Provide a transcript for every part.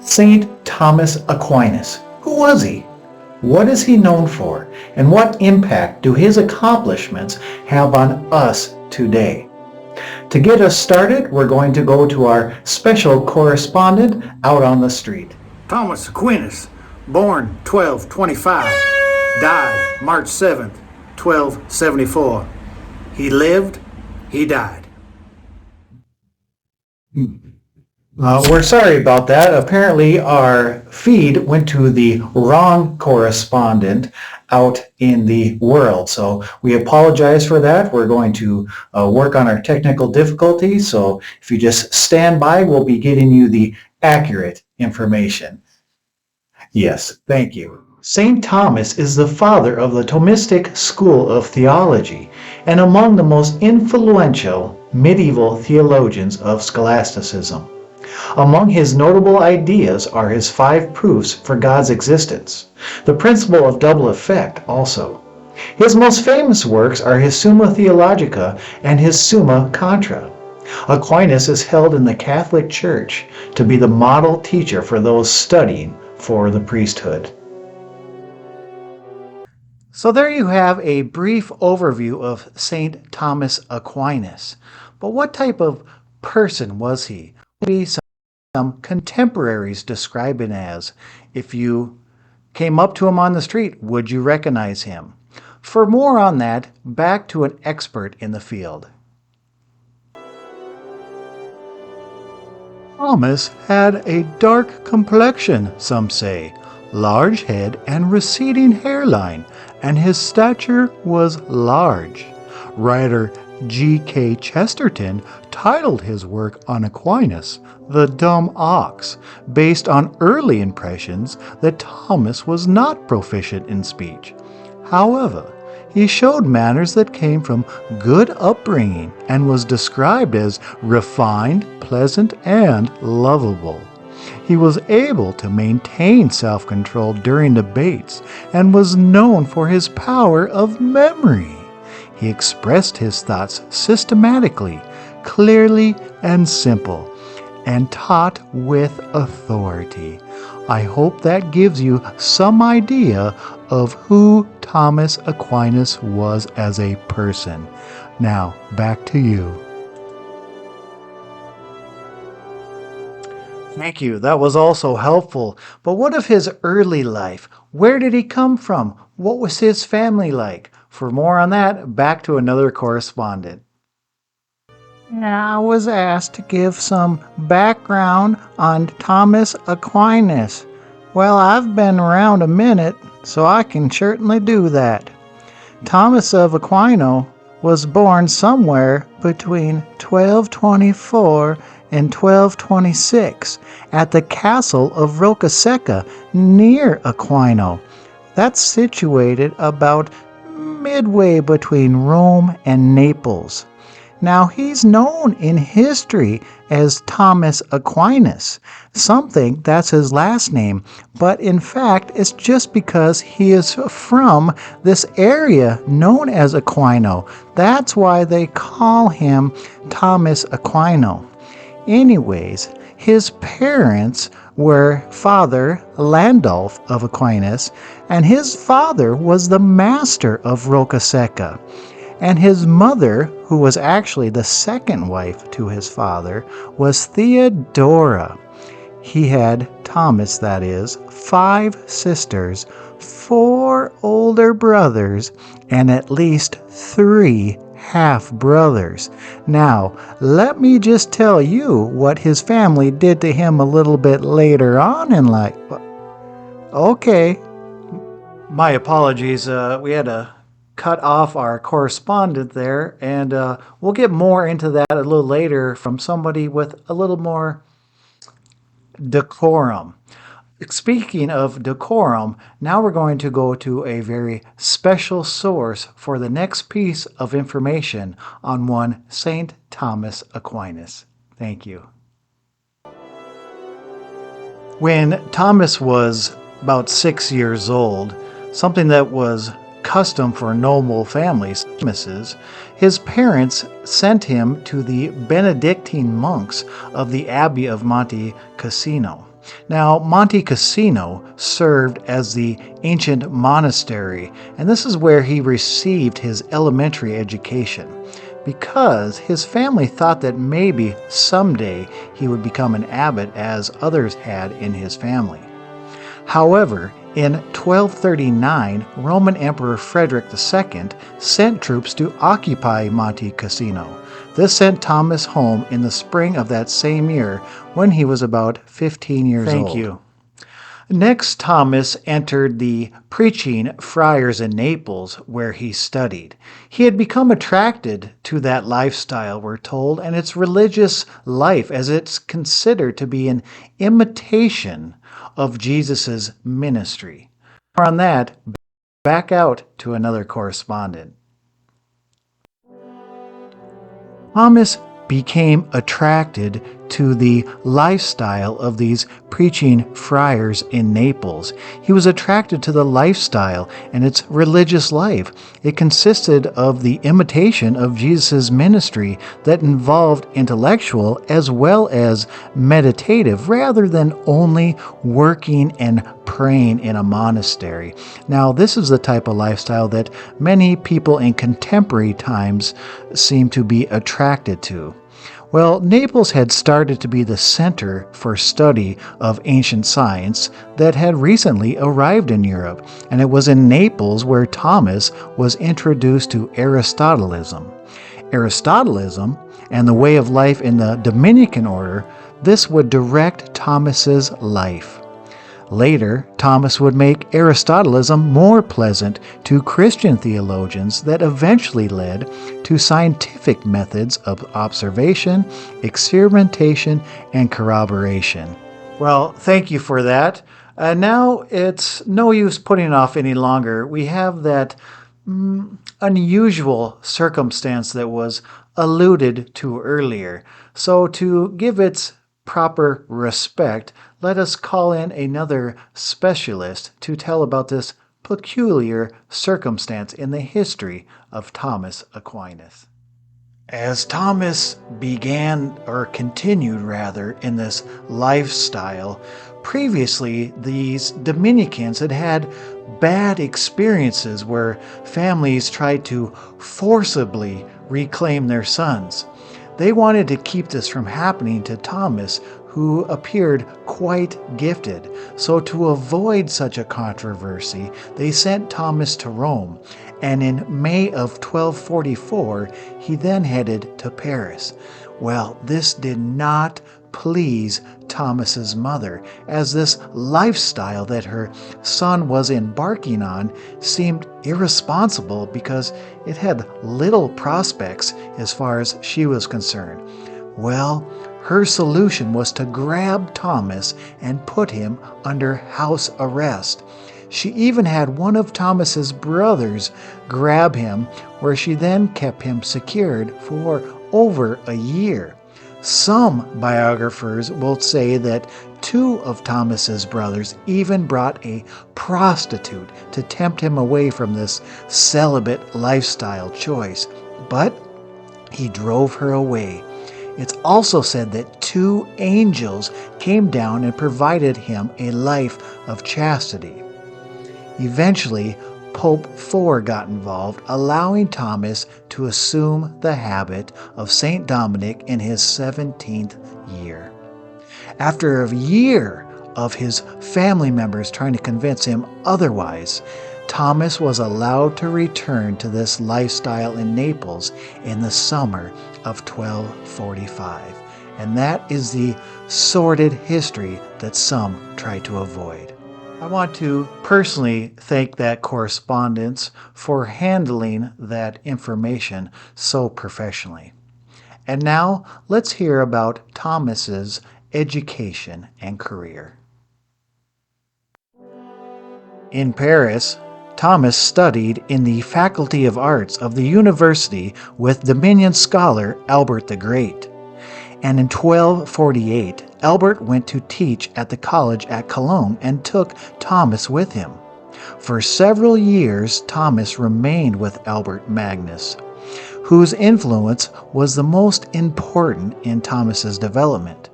Saint Thomas Aquinas. Who was he? What is he known for? And what impact do his accomplishments have on us today? To get us started, we're going to go to our special correspondent out on the street. Thomas Aquinas, born 1225, died March 7th, 1274. He lived, he died. We're sorry about that. Apparently our feed went to the wrong correspondent out in the world. So we apologize for that. We're going to work on our technical difficulties. So if you just stand by, we'll be getting you the accurate information. Yes, thank you. St. Thomas is the father of the Thomistic school of theology and among the most influential medieval theologians of scholasticism. Among his notable ideas are his 5 proofs for God's existence, the principle of double effect also. His most famous works are his Summa Theologica and his Summa Contra. Aquinas is held in the Catholic Church to be the model teacher for those studying for the priesthood. So there you have a brief overview of St. Thomas Aquinas. But what type of person was he? Some contemporaries describe him as. If you came up to him on the street, would you recognize him? For more on that, back to an expert in the field. Thomas had a dark complexion, some say, large head and receding hairline, and his stature was large. Writer G.K. Chesterton titled his work on Aquinas The Dumb Ox, based on early impressions that Thomas was not proficient in speech. However, he showed manners that came from good upbringing and was described as refined, pleasant, and lovable. He was able to maintain self-control during debates and was known for his power of memory. He expressed his thoughts systematically, clearly, and simple, and taught with authority. I hope that gives you some idea of who Thomas Aquinas was as a person. Now, back to you. Thank you. That was also helpful. But what of his early life? Where did he come from? What was his family like? For more on that, back to another correspondent. I was asked to give some background on Thomas Aquinas. Well, I've been around a minute, so I can certainly do that. Thomas of Aquino was born somewhere between 1224 and 1226 at the castle of Roccasecca near Aquino. That's situated about midway between Rome and Naples. Now, he's known in history as Thomas Aquinas, something that's his last name, but in fact, it's just because he is from this area known as Aquino. That's why they call him Thomas Aquino. Anyways, his parents were Father Landulf of Aquinas, and his father was the master of Roccasecca. And his mother, who was actually the second wife to his father, was Theodora. He had, Thomas that is, 5 sisters, 4 older brothers, and at least 3 half-brothers. Now, let me just tell you what his family did to him a little bit later on in life. Okay. My apologies. We had to cut off our correspondent there, and we'll get more into that a little later from somebody with a little more decorum. Speaking of decorum, now we're going to go to a very special source for the next piece of information on one St. Thomas Aquinas. Thank you. When Thomas was about 6 years old, something that was custom for noble families, his parents sent him to the Benedictine monks of the Abbey of Monte Cassino. Now, Monte Cassino served as the ancient monastery, and this is where he received his elementary education, because his family thought that maybe someday he would become an abbot as others had in his family. However, in 1239, Roman Emperor Frederick II sent troops to occupy Monte Cassino. This sent Thomas home in the spring of that same year when he was about 15 years old. Thank you. Next, Thomas entered the preaching friars in Naples, where he studied. He had become attracted to that lifestyle, we're told, and its religious life, as it's considered to be an imitation of Jesus' ministry. More on that, back out to another correspondent. Thomas became attracted to the lifestyle of these preaching friars in Naples. He was attracted to the lifestyle and its religious life. It consisted of the imitation of Jesus' ministry that involved intellectual as well as meditative, rather than only working and praying in a monastery. Now, this is the type of lifestyle that many people in contemporary times seem to be attracted to. Well, Naples had started to be the center for study of ancient science that had recently arrived in Europe, and it was in Naples where Thomas was introduced to Aristotelism. Aristotelism and the way of life in the Dominican order, this would direct Thomas's life. Later, Thomas would make Aristotelism more pleasant to Christian theologians that eventually led to scientific methods of observation, experimentation, and corroboration. Well, thank you for that. Now it's no use putting it off any longer. We have that unusual circumstance that was alluded to earlier. So to give its proper respect, let us call in another specialist to tell about this peculiar circumstance in the history of Thomas Aquinas. As Thomas began, or continued rather, in this lifestyle, previously these Dominicans had had bad experiences where families tried to forcibly reclaim their sons. They wanted to keep this from happening to Thomas, who appeared quite gifted. So to avoid such a controversy, they sent Thomas to Rome, and in May of 1244, he then headed to Paris. Well, this did not please Thomas's mother, as this lifestyle that her son was embarking on seemed irresponsible because it had little prospects as far as she was concerned. Well, her solution was to grab Thomas and put him under house arrest. She even had one of Thomas's brothers grab him, where she then kept him secured for over a year. Some biographers will say that two of Thomas's brothers even brought a prostitute to tempt him away from this celibate lifestyle choice, but he drove her away. It's also said that two angels came down and provided him a life of chastity. Eventually, Pope IV got involved, allowing Thomas to assume the habit of St. Dominic in his 17th year. After a year of his family members trying to convince him otherwise, Thomas was allowed to return to this lifestyle in Naples in the summer of 1245. And that is the sordid history that some try to avoid. I want to personally thank that correspondence for handling that information so professionally. And now let's hear about Thomas's education and career. In Paris, Thomas studied in the Faculty of Arts of the university with Dominion scholar Albert the Great. And in 1248, Albert went to teach at the college at Cologne and took Thomas with him. For several years, Thomas remained with Albert Magnus, whose influence was the most important in Thomas's development.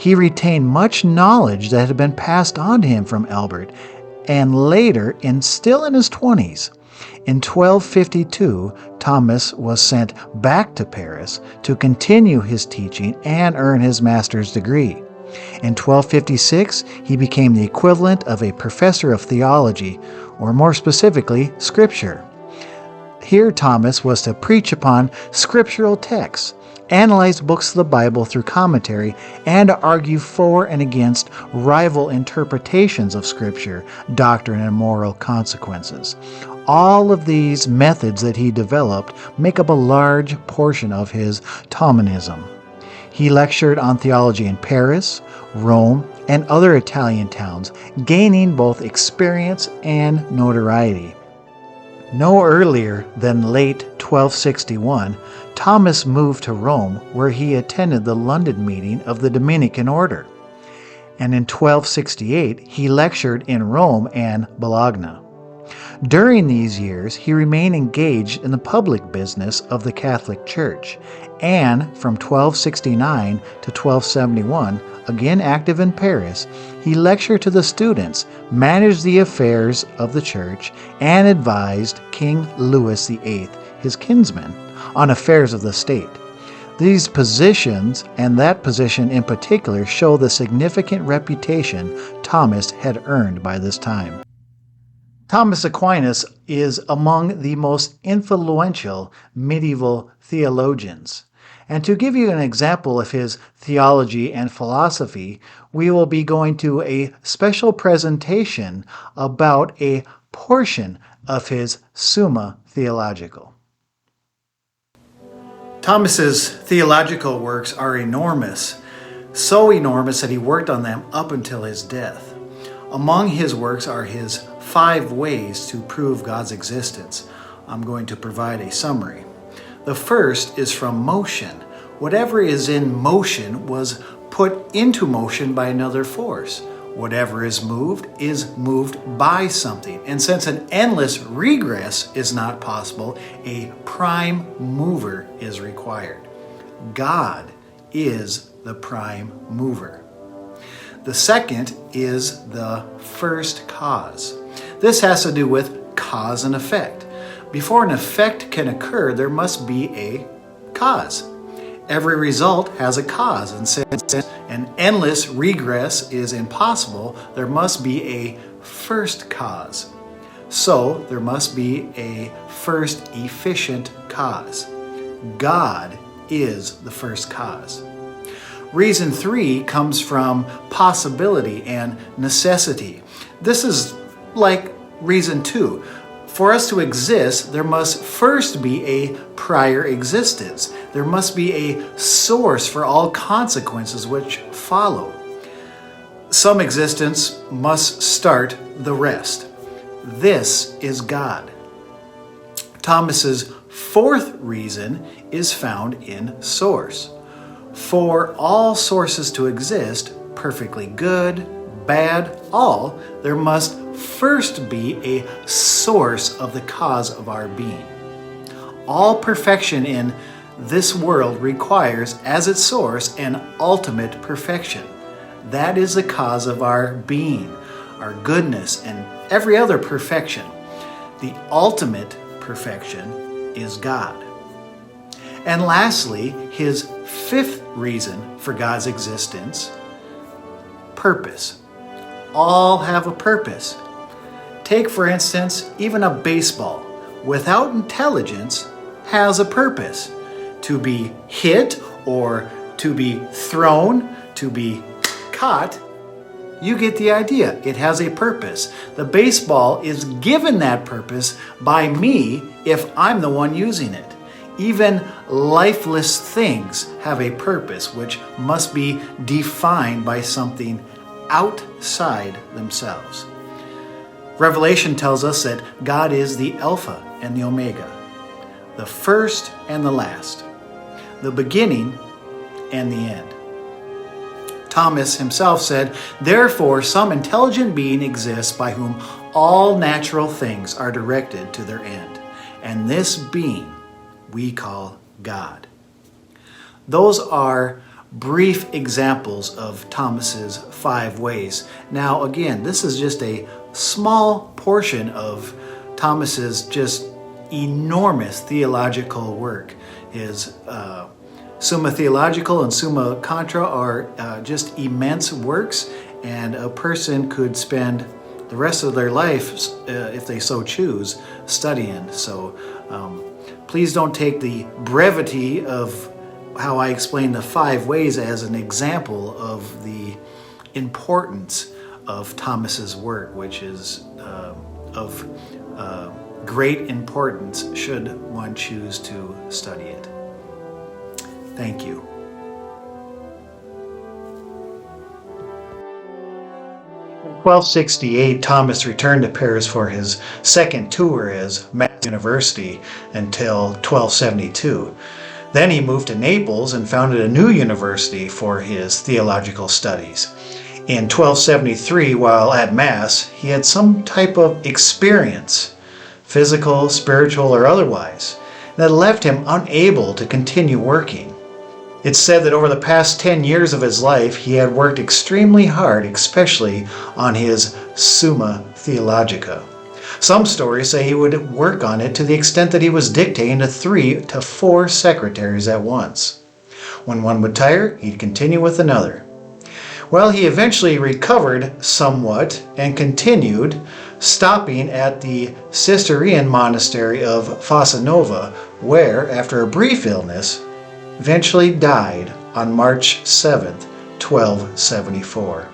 He retained much knowledge that had been passed on to him from Albert, and later, still in his 20s. In 1252, Thomas was sent back to Paris to continue his teaching and earn his master's degree. In 1256, he became the equivalent of a professor of theology, or more specifically, Scripture. Here, Thomas was to preach upon scriptural texts, analyze books of the Bible through commentary, and argue for and against rival interpretations of Scripture, doctrine, and moral consequences. All of these methods that he developed make up a large portion of his Thomanism. He lectured on theology in Paris, Rome, and other Italian towns, gaining both experience and notoriety. No earlier than late 1261, Thomas moved to Rome, where he attended the London meeting of the Dominican order. And in 1268, he lectured in Rome and Bologna. During these years, he remained engaged in the public business of the Catholic Church, and from 1269 to 1271, again active in Paris, he lectured to the students, managed the affairs of the church, and advised King Louis VIII, his kinsman, on affairs of the state. These positions, and that position in particular, show the significant reputation Thomas had earned by this time. Thomas Aquinas is among the most influential medieval theologians. And to give you an example of his theology and philosophy, we will be going to a special presentation about a portion of his Summa Theologica. Thomas's theological works are enormous, so enormous that he worked on them up until his death. Among his works are his 5 ways to prove God's existence. I'm going to provide a summary. The first is from motion. Whatever is in motion was put into motion by another force. Whatever is moved by something. And since an endless regress is not possible, a prime mover is required. God is the prime mover. The second is the first cause. This has to do with cause and effect. Before an effect can occur, there must be a cause. Every result has a cause, and since an endless regress is impossible, there must be a first cause. So there must be a first efficient cause. God is the first cause. Reason 3 comes from possibility and necessity. This is like reason 2. For us to exist, there must first be a prior existence. There must be a source for all consequences which follow. Some existence must start the rest. This is God. Thomas's 4th reason is found in source. For all sources to exist, perfectly good, bad, all, there must first be a source of the cause of our being. All perfection in this world requires as its source an ultimate perfection. That is the cause of our being, our goodness, and every other perfection. The ultimate perfection is God. And lastly, his 5th reason for God's existence, purpose. All have a purpose. Take, for instance, even a baseball. Without intelligence, has a purpose. To be hit or to be thrown, to be caught, you get the idea. It has a purpose. The baseball is given that purpose by me if I'm the one using it. Even lifeless things have a purpose which must be defined by something outside themselves. Revelation tells us that God is the Alpha and the Omega, the first and the last, the beginning and the end. Thomas himself said, "Therefore some intelligent being exists by whom all natural things are directed to their end, and this being we call God." Those are brief examples of Thomas's 5 ways. Now, again, this is just a small portion of Thomas's just enormous theological work. His Summa Theological and Summa Contra are just immense works, and a person could spend the rest of their life, if they so choose, studying. So please don't take the brevity of how I explain the 5 ways as an example of the importance of Thomas's work, which is of great importance should one choose to study it. Thank you. In 1268, Thomas returned to Paris for his second tour as Mass University until 1272. Then he moved to Naples and founded a new university for his theological studies. In 1273, while at Mass, he had some type of experience, physical, spiritual, or otherwise, that left him unable to continue working. It's said that over the past 10 years of his life, he had worked extremely hard, especially on his Summa Theologica. Some stories say he would work on it to the extent that he was dictating to 3 to 4 secretaries at once. When one would tire, he'd continue with another. Well, he eventually recovered somewhat and continued, stopping at the Cistercian monastery of Fossa Nova, where, after a brief illness, eventually died on March 7th, 1274.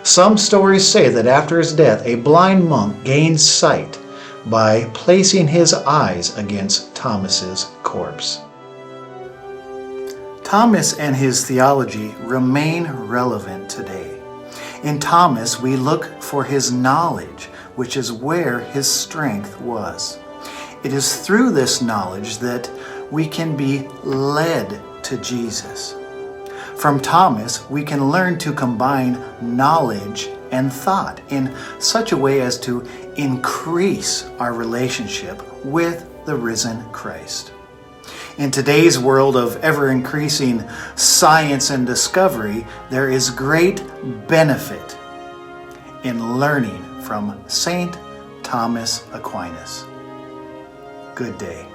Some stories say that after his death, a blind monk gained sight by placing his eyes against Thomas's corpse. Thomas and his theology remain relevant today. In Thomas, we look for his knowledge, which is where his strength was. It is through this knowledge that we can be led to Jesus. From Thomas, we can learn to combine knowledge and thought in such a way as to increase our relationship with the risen Christ. In today's world of ever-increasing science and discovery, there is great benefit in learning from Saint Thomas Aquinas. Good day.